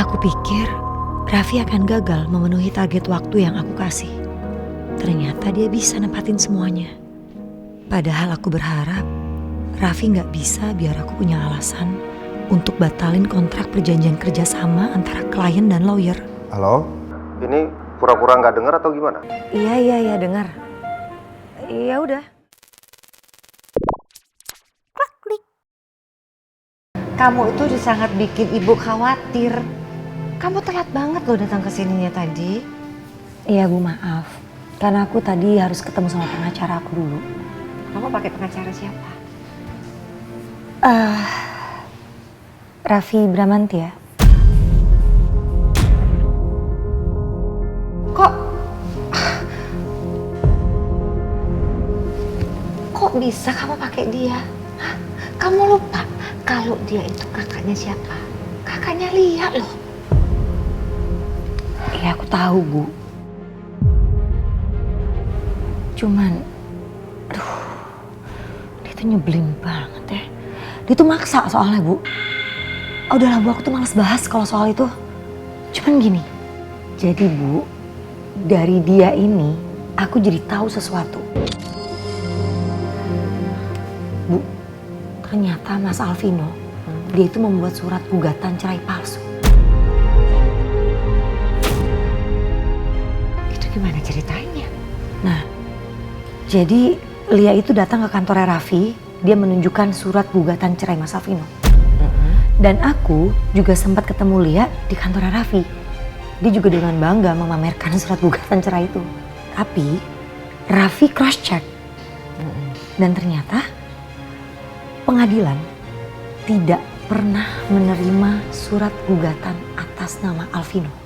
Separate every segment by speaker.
Speaker 1: Aku pikir Raffi akan gagal memenuhi target waktu yang aku kasih. Ternyata dia bisa nempatin semuanya. Padahal aku berharap Raffi gak bisa biar aku punya alasan untuk batalin kontrak perjanjian kerjasama antara klien dan lawyer.
Speaker 2: Halo? Ini pura-pura nggak dengar atau gimana?
Speaker 1: Iya dengar. Ya udah. Klik. Kamu itu udah sangat bikin ibu khawatir. Kamu telat banget loh datang ke sininya tadi. Iya Bu, maaf. Karena aku tadi harus ketemu sama pengacara aku dulu.
Speaker 3: Kamu pakai pengacara siapa?
Speaker 1: Raffi Bramantia.
Speaker 3: Kok bisa kamu pakai dia? Hah? Kamu lupa kalau dia itu kakaknya siapa? Kakaknya Lia loh.
Speaker 1: Iya aku tahu Bu. Cuman, dia tuh nyebelin banget ya. Dia tuh maksa soalnya Bu. Udahlah Bu, aku tuh males bahas kalau soal itu. Cuman gini, jadi Bu, dari dia ini aku jadi tahu sesuatu. Bu, ternyata Mas Alvino, dia itu membuat surat gugatan cerai palsu.
Speaker 3: Itu gimana ceritanya?
Speaker 1: Nah, jadi Lia itu datang ke kantornya Raffi, dia menunjukkan surat gugatan cerai Mas Alvino. Dan aku juga sempat ketemu Lia di kantornya Raffi. Dia juga dengan bangga memamerkan surat gugatan cerai itu. Tapi Raffi cross check. Dan ternyata pengadilan tidak pernah menerima surat gugatan atas nama Alvino.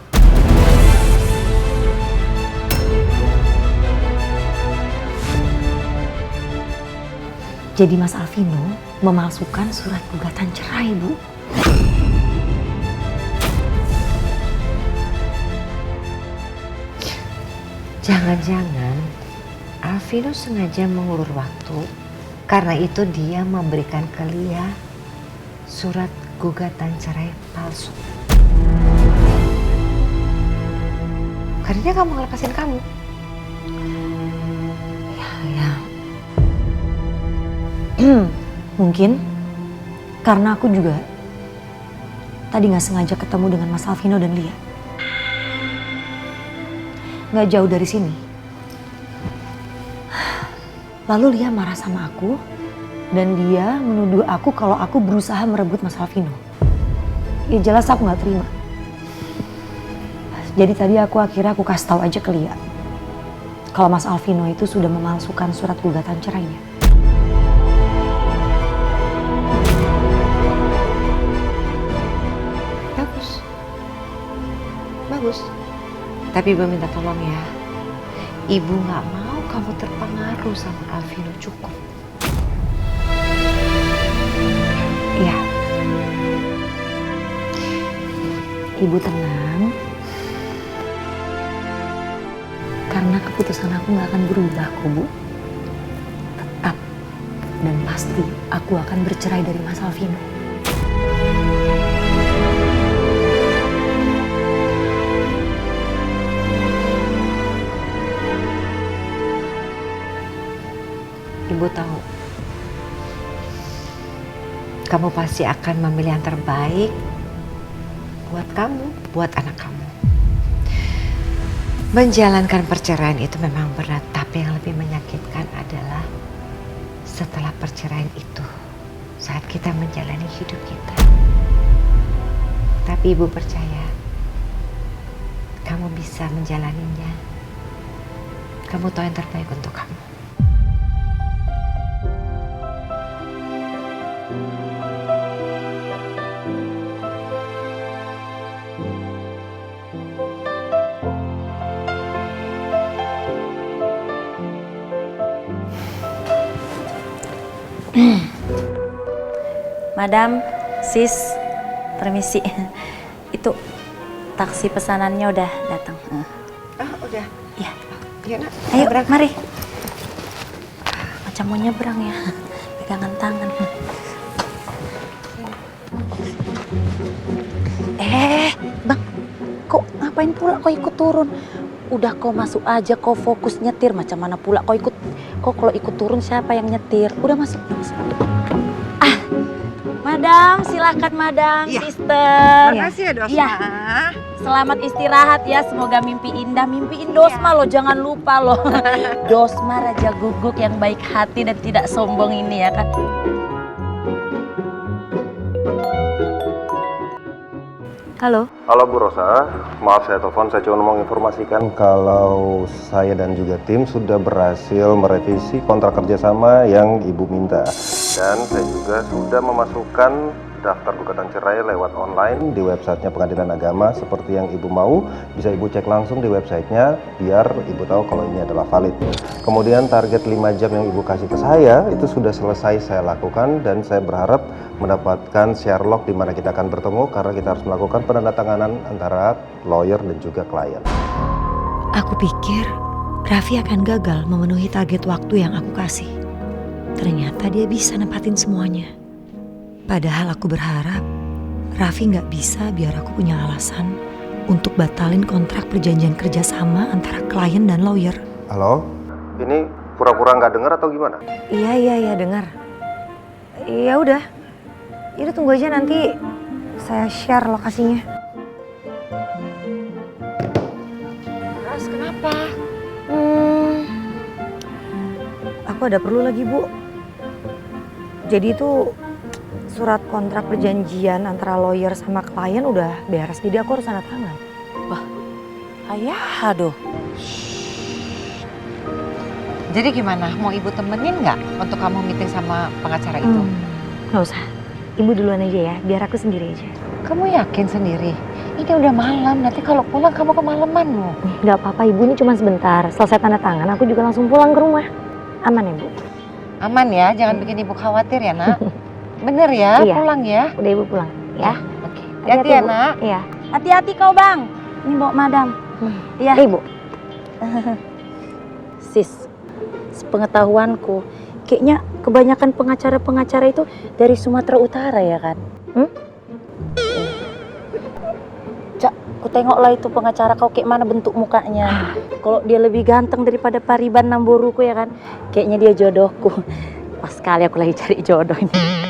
Speaker 1: Jadi Mas Alvino memalsukan surat gugatan cerai, Bu.
Speaker 3: Jangan-jangan Alvino sengaja mengulur waktu. Karena itu dia memberikan ke Lia surat gugatan cerai palsu. Karena dia gak mau ngelepasin kamu.
Speaker 1: Ya. Mungkin karena aku juga tadi gak sengaja ketemu dengan Mas Alvino dan Lia. Gak jauh dari sini. Lalu Lia marah sama aku dan dia menuduh aku kalau aku berusaha merebut Mas Alvino. Ya jelas aku gak terima. Jadi tadi akhirnya aku kasih tahu aja ke Lia kalau Mas Alvino itu sudah memalsukan surat gugatan cerainya.
Speaker 3: Bagus. Tapi Ibu minta tolong ya. Ibu gak mau kamu terpengaruh sama Alvino, cukup.
Speaker 1: Iya. Ibu tenang. Karena keputusan aku gak akan berubah kok, Bu. Tetap dan pasti aku akan bercerai dari Mas Alvino.
Speaker 3: Ibu tahu, kamu pasti akan memilih yang terbaik buat kamu, buat anak kamu. Menjalankan perceraian itu memang berat, tapi yang lebih menyakitkan adalah setelah perceraian itu, saat kita menjalani hidup kita. Tapi Ibu percaya, kamu bisa menjalaninya. Kamu tahu yang terbaik untuk kamu.
Speaker 4: Madam, sis, permisi. Itu taksi pesanannya udah datang.
Speaker 3: Oh, udah.
Speaker 4: Iya.
Speaker 3: Yuk, Nak.
Speaker 4: Ayo,
Speaker 3: Berangkat.
Speaker 4: mari. Macam mau nyebrang ya. Pegangan tangan. ngapain pula kau ikut turun? Udah kau masuk aja, kau fokus nyetir. Macam mana pula kau ikut? Kau kalau ikut turun siapa yang nyetir? Udah masuk. Madam, silakan madam, sister.
Speaker 3: Makasih ya Dosma.
Speaker 4: Iya. Selamat istirahat ya, semoga mimpi indah. Mimpiin Dosma loh, jangan lupa loh. Dosma raja guguk yang baik hati dan tidak sombong ini ya kan.
Speaker 1: Halo.
Speaker 2: Halo Bu Rosa, maaf saya telepon, saya cuma mau menginformasikan kalau saya dan juga tim sudah berhasil merevisi kontrak kerjasama yang Ibu minta. Dan saya juga sudah memasukkan daftar gugatan cerai lewat online di websitenya Pengadilan Agama seperti yang Ibu mau. Bisa Ibu cek langsung di websitenya biar Ibu tahu kalau ini adalah valid. Kemudian target 5 jam yang Ibu kasih ke saya itu sudah selesai saya lakukan dan saya berharap mendapatkan share log di mana kita akan bertemu karena kita harus melakukan penandatanganan antara lawyer dan juga klien.
Speaker 1: Aku pikir Raffi akan gagal memenuhi target waktu yang aku kasih. Ternyata dia bisa nempatin semuanya. Padahal aku berharap Raffi nggak bisa biar aku punya alasan untuk batalin kontrak perjanjian kerjasama antara klien dan lawyer.
Speaker 2: Halo, ini pura-pura nggak dengar atau gimana?
Speaker 1: Iya dengar. Ya udah tunggu aja nanti saya share lokasinya.
Speaker 3: Terus kenapa?
Speaker 1: Aku ada perlu lagi Bu. Jadi itu surat kontrak perjanjian antara lawyer sama klien udah beres, jadi aku harus tanda tangan.
Speaker 4: Ayah, aduh.
Speaker 3: Jadi gimana? Mau Ibu temenin nggak untuk kamu meeting sama pengacara itu?
Speaker 1: Nggak usah, Ibu duluan aja ya, biar aku sendiri aja.
Speaker 3: Kamu yakin sendiri? Ini udah malam, nanti kalau pulang kamu kemalaman loh.
Speaker 1: Nggak apa-apa Ibu, ini cuma sebentar. Selesai tanda tangan, aku juga langsung pulang ke rumah. Aman ya Bu?
Speaker 3: Aman ya, jangan bikin Ibu khawatir ya nak. Bener ya,
Speaker 1: Iya.
Speaker 3: pulang ya.
Speaker 1: Udah Ibu pulang ya.
Speaker 3: Oke, hati-hati ya
Speaker 1: Bu.
Speaker 3: nak.
Speaker 1: Iya.
Speaker 4: Hati-hati kau bang. Ini bawa madam. Iya.
Speaker 1: Ibu.
Speaker 4: Sis, sepengetahuanku, kayaknya kebanyakan pengacara-pengacara itu dari Sumatera Utara ya kan? Cak, ku tengoklah itu pengacara kau kayak mana bentuk mukanya. Kalau dia lebih ganteng daripada Pariban Namboruku ya kan? Kayaknya dia jodohku. Pas sekali aku lagi cari jodoh ini.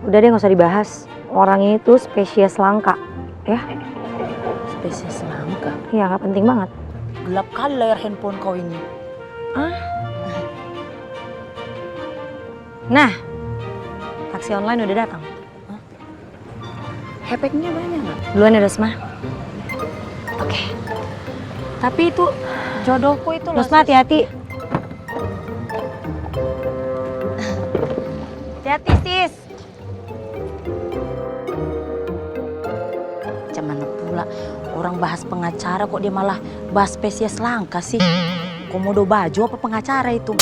Speaker 1: Udah deh nggak usah dibahas. Orangnya itu spesies langka, ya?
Speaker 4: Spesies langka.
Speaker 1: Iya nggak penting banget.
Speaker 4: Gelap kali layar handphone kau ini.
Speaker 1: Nah, taksi online udah datang.
Speaker 4: Hepeknya banyak nggak?
Speaker 1: Duluan ya Dosma.
Speaker 4: Oke. Tapi itu jodohku itu loh.
Speaker 1: Dosma hati-hati.
Speaker 4: Hati-hati sis. Macam mana pula orang bahas pengacara kok dia malah bahas spesies langka sih. Komodo baju apa pengacara itu?